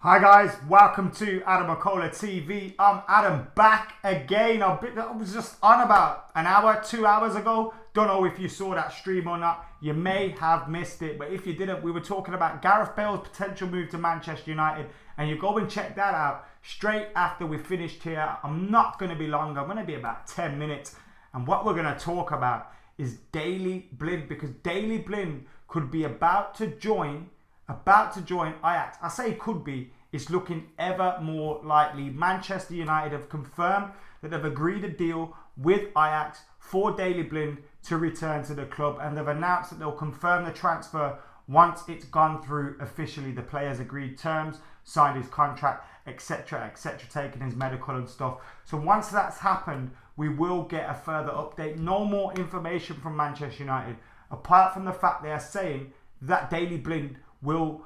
Hi guys, welcome to AdamMcKola TV. I'm Adam, back again. I was just on about an hour, 2 hours ago. Don't know if you saw that stream or not. You may have missed it, but if you didn't, we were talking about Gareth Bale's potential move to Manchester United, and you go and check that out straight after we finished here. I'm not going to be long. I'm going to be about 10 minutes, and what we're going to talk about is Daley Blind, because Daley Blind could be about to join Ajax. I say could be. It's looking ever more likely. Manchester United have confirmed that they've agreed a deal with Ajax for Daley Blind to return to the club, and they've announced that they'll confirm the transfer once it's gone through officially. The player's agreed terms, signed his contract, etc, etc, taking his medical and stuff. So once that's happened, we will get a further update. No more information from Manchester United, apart from the fact they are saying that Daley Blind will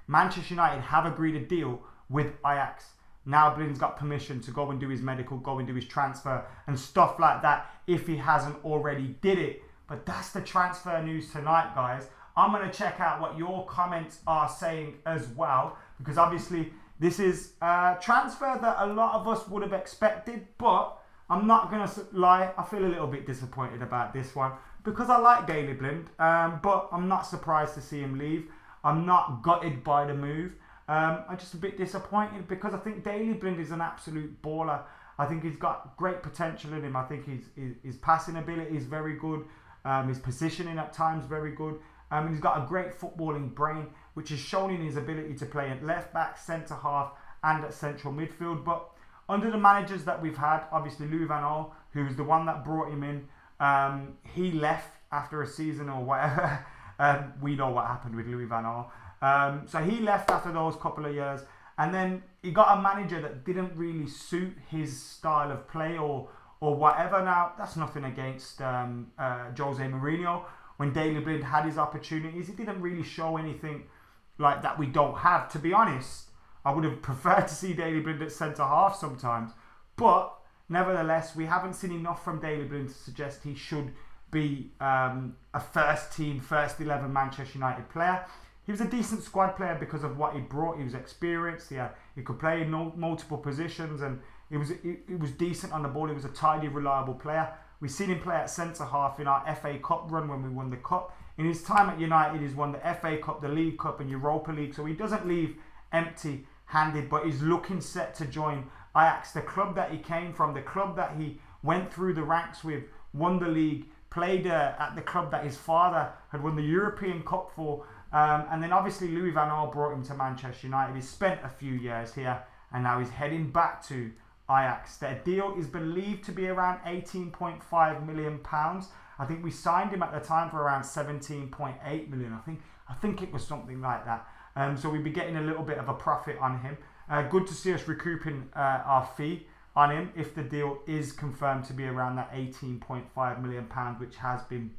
Manchester United have agreed a deal with Ajax. Now Blind's got permission to go and do his medical, go and do his transfer and stuff like that if he hasn't already did it. But that's the transfer news tonight, guys. I'm going to check out what your comments are saying as well, because obviously this is a transfer that a lot of us would have expected, but I'm not going to lie, I feel a little bit disappointed about this one, because I like Daley Blind, but I'm not surprised to see him leave. I'm not gutted by the move. I'm just a bit disappointed because I think Daley Blind is an absolute baller. I think he's got great potential in him. I think his passing ability is very good. His positioning at times very good. He's got a great footballing brain, which is shown in his ability to play at left back, centre half, and at central midfield. But under the managers that we've had, obviously Louis van Gaal, who was the one that brought him in, he left after a season or whatever. We know what happened with Louis van Gaal. So he left after those couple of years, and then he got a manager that didn't really suit his style of play or whatever. Now, that's nothing against Jose Mourinho. When Daley Blind had his opportunities, he didn't really show anything like that we don't have. To be honest, I would have preferred to see Daley Blind at centre-half sometimes. But nevertheless, we haven't seen enough from Daley Blind to suggest he should be a first team, first 11 Manchester United player. He was a decent squad player because of what he brought. He was experienced. He could play in multiple positions, and he was decent on the ball. He was a tidy, reliable player. We've seen him play at centre half in our FA Cup run when we won the cup. In his time at United, he's won the FA Cup, the League Cup, and Europa League. So he doesn't leave empty-handed, but he's looking set to join Ajax, the club that he came from, the club that he went through the ranks with, won the league, played at the club that his father had won the European Cup for, and then obviously Louis van Gaal brought him to Manchester United. He spent a few years here, and now he's heading back to Ajax. Their deal is believed to be around £18.5 million. I think we signed him at the time for around 17.8 million. I think it was something like that. So we'd be getting a little bit of a profit on him. Good to see us recouping our fee on him if the deal is confirmed to be around that £18.5 million, which has been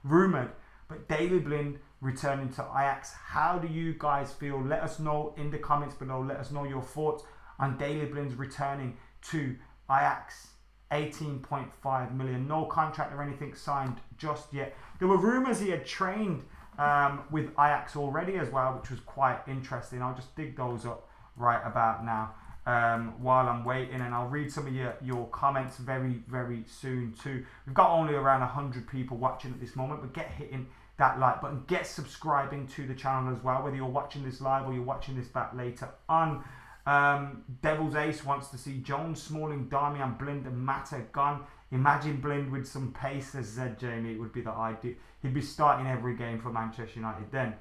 rumoured. But Daley Blind returning to Ajax, how do you guys feel? Let us know in the comments below. Let us know your thoughts on Daley Blind's returning to Ajax. 18.5 million, no contract or anything signed just yet. There were rumours he had trained with Ajax already as well, which was quite interesting. I'll just dig those up right about now. While I'm waiting, and I'll read some of your comments very, very soon too. We've got only around 100 people watching at this moment, but get hitting that like button, get subscribing to the channel as well, whether you're watching this live or you're watching this back later on. Devil's Ace wants to see Jones, Smalling, Darmian, Blind and Mata gone. Imagine Blind with some pace, says Zed Jamie. It would be the ideal. He'd be starting every game for Manchester United then.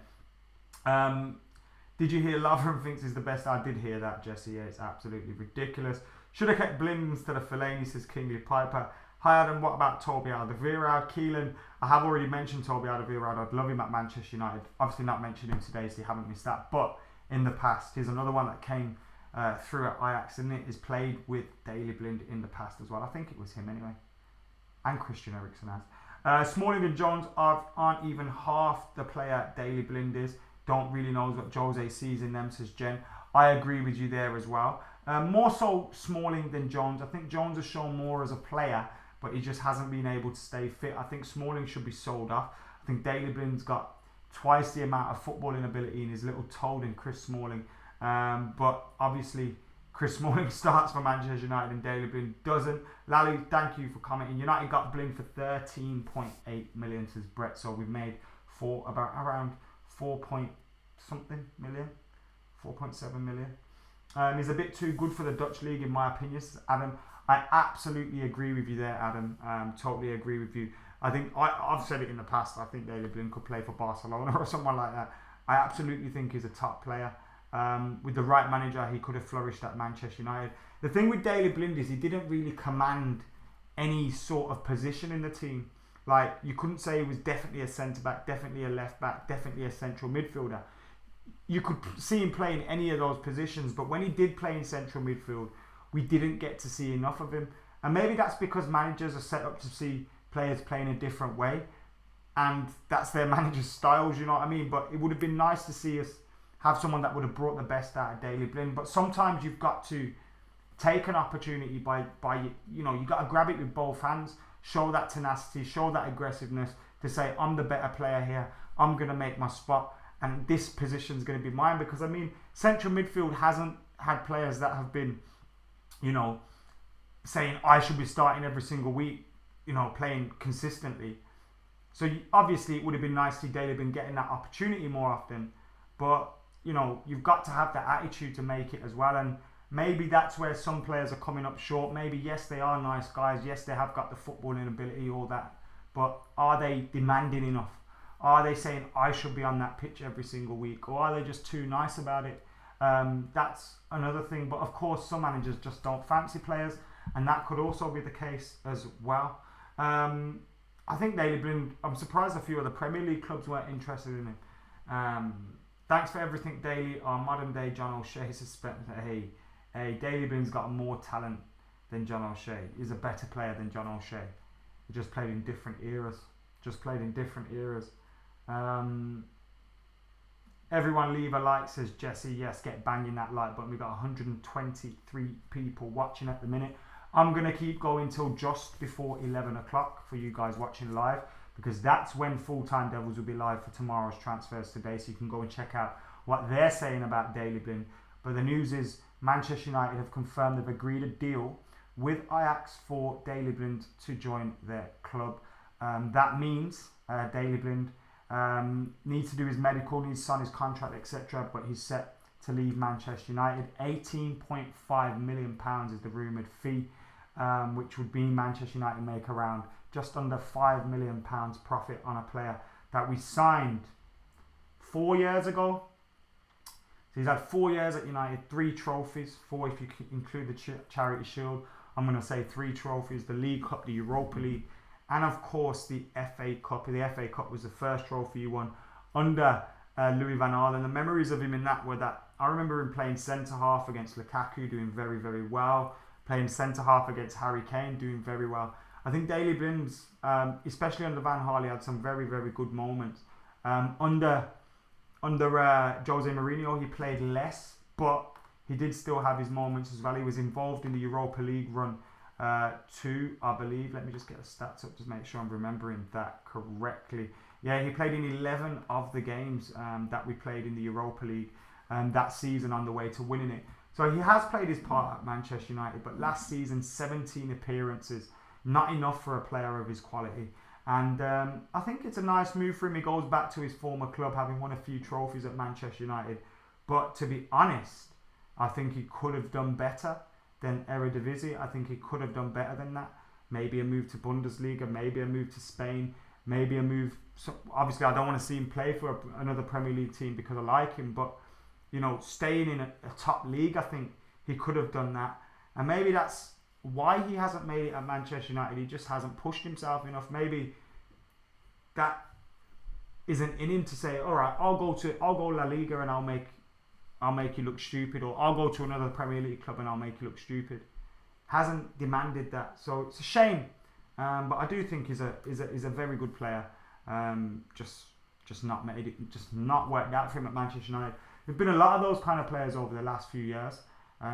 Did you hear Lovren thinks is the best? I did hear that, Jesse. Yeah, it's absolutely ridiculous. Should have kept Blind instead of Fellaini, says Kingly Piper. Hi Adam, what about Toby Alderweireld? Keelan, I have already mentioned Toby Alderweireld. I'd love him at Manchester United. Obviously not mentioned him today, so you haven't missed that. But in the past, here's another one that came through at Ajax, and it is played with Daley Blind in the past as well. I think it was him anyway. And Christian Eriksen has. Smalling and Jones aren't even half the player Daley Blind is. Don't really know what Jose sees in them, says Jen. I agree with you there as well. More so Smalling than Jones. I think Jones has shown more as a player, but he just hasn't been able to stay fit. I think Smalling should be sold off. I think Daley Blind's got twice the amount of footballing ability in his little toe than Chris Smalling. But obviously, Chris Smalling starts for Manchester United and Daley Blind doesn't. Lally, thank you for commenting. United got Blind for 13.8 million, says Brett. So we've made around 4 point something million, 4.7 million. He's a bit too good for the Dutch league, in my opinion, says Adam. I absolutely agree with you there, Adam. Totally agree with you. I think I've said it in the past. I think Daley Blind could play for Barcelona or someone like that. I absolutely think he's a top player. With the right manager, he could have flourished at Manchester United. The thing with Daley Blind is he didn't really command any sort of position in the team. Like, you couldn't say he was definitely a centre-back, definitely a left-back, definitely a central midfielder. You could see him play in any of those positions, but when he did play in central midfield, we didn't get to see enough of him. And maybe that's because managers are set up to see players playing a different way, and that's their manager's styles, you know what I mean? But it would have been nice to see us have someone that would have brought the best out of Daley Blind. But sometimes you've got to take an opportunity by you know, you got to grab it with both hands, show that tenacity, show that aggressiveness to say, I'm the better player here, I'm going to make my spot, and this position is going to be mine. Because, I mean, central midfield hasn't had players that have been, you know, saying I should be starting every single week, you know, playing consistently. So obviously it would have been nice to see Daley Blind getting that opportunity more often, but you know, you've got to have that attitude to make it as well. And maybe that's where some players are coming up short. Maybe, yes, they are nice guys, yes, they have got the footballing ability, all that, but are they demanding enough? Are they saying I should be on that pitch every single week, or are they just too nice about it? That's another thing. But of course, some managers just don't fancy players, and that could also be the case as well. I think Daley Blind, I'm surprised a few of the Premier League clubs weren't interested in him. Thanks for everything, Daley. Our modern day John O'Shea suspects that hey, Daley Blind's got more talent than John O'Shea. He's a better player than John O'Shea. He just played in different eras. Everyone leave a like, says Jesse. Yes, get banging that like button. We've got 123 people watching at the minute. I'm going to keep going till just before 11 o'clock for you guys watching live, because that's when Full Time Devils will be live for tomorrow's transfers today. So you can go and check out what they're saying about Daley Blind. But the news is Manchester United have confirmed they've agreed a deal with Ajax for Daley Blind to join their club. That means Daley Blind needs to do his medical, needs to sign his contract, etc. But he's set to leave Manchester United. £18.5 million is the rumoured fee, which would mean Manchester United make around just under £5 million profit on a player that we signed 4 years ago. So he's had 4 years at United, 3 trophies, 4 if you include the Charity Shield. I'm going to say 3 trophies: the League Cup, the Europa League, and of course the FA Cup. The FA Cup was the first trophy he won under Louis van Gaal, and the memories of him in that were that I remember him playing centre half against Lukaku, doing very, very well, playing centre half against Harry Kane, doing very well. I think Daley Blind's, especially under Van Gaal, he had some very, very good moments. Under Jose Mourinho, he played less, but he did still have his moments as well. He was involved in the Europa League run too, I believe. Let me just get the stats up to make sure I'm remembering that correctly. Yeah, he played in 11 of the games that we played in the Europa League that season on the way to winning it. So he has played his part at Manchester United, but last season, 17 appearances. Not enough for a player of his quality. And I think it's a nice move for him. He goes back to his former club, having won a few trophies at Manchester United. But to be honest, I think he could have done better than Eredivisie. I think he could have done better than that. Maybe a move to Bundesliga, maybe a move to Spain, maybe a move... So obviously, I don't want to see him play for another Premier League team because I like him. But, you know, staying in a top league, I think he could have done that. And maybe that's why he hasn't made it at Manchester United. He just hasn't pushed himself enough. Maybe that isn't in him to say, all right, I'll go La Liga and I'll make you look stupid, or I'll go to another Premier League club and I'll make you look stupid. Hasn't demanded that, so it's a shame. But I do think he's a very good player. Just not made it, just not worked out for him at Manchester United. There've been a lot of those kind of players over the last few years.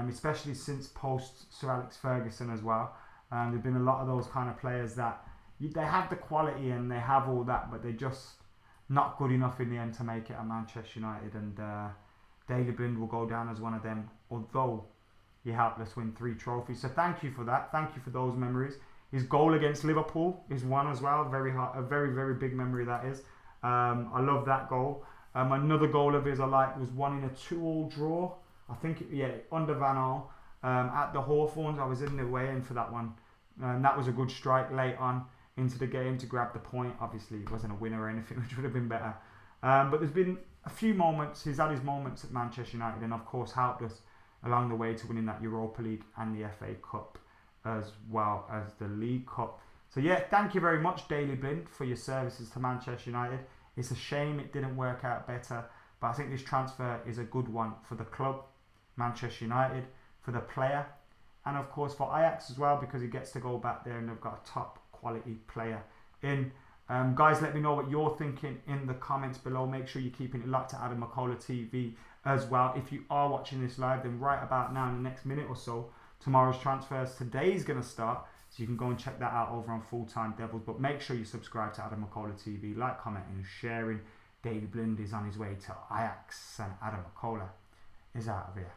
Especially since post Sir Alex Ferguson as well. There've been a lot of those kind of players that they have the quality and they have all that, but they just not good enough in the end to make it at Manchester United, and Daley Blind will go down as one of them, although he helped us win 3 trophies. So thank you for that. Thank you for those memories. His goal against Liverpool is one as well. A very, very big memory that is. I love that goal. Another goal of his I liked was one in a 2-2 draw. I think, under Van Gaal at the Hawthorns. I was in the weigh-in for that one. And that was a good strike late on into the game to grab the point. Obviously, it wasn't a winner or anything, which would have been better. But there's been a few moments. He's had his moments at Manchester United and, of course, helped us along the way to winning that Europa League and the FA Cup as well as the League Cup. So, yeah, thank you very much, Daley Blind, for your services to Manchester United. It's a shame it didn't work out better, but I think this transfer is a good one for the club, Manchester United, for the player, and of course for Ajax as well, because he gets to go back there and they've got a top quality player in. Guys, let me know what you're thinking in the comments below. Make sure you're keeping it locked to AdamMcKola TV as well. If you are watching this live, then right about now in the next minute or so, tomorrow's transfers, today is going to start. So you can go and check that out over on Full Time Devils. But make sure you subscribe to AdamMcKola TV, like, commenting and sharing. Daley Blind is on his way to Ajax and AdamMcKola is out of here.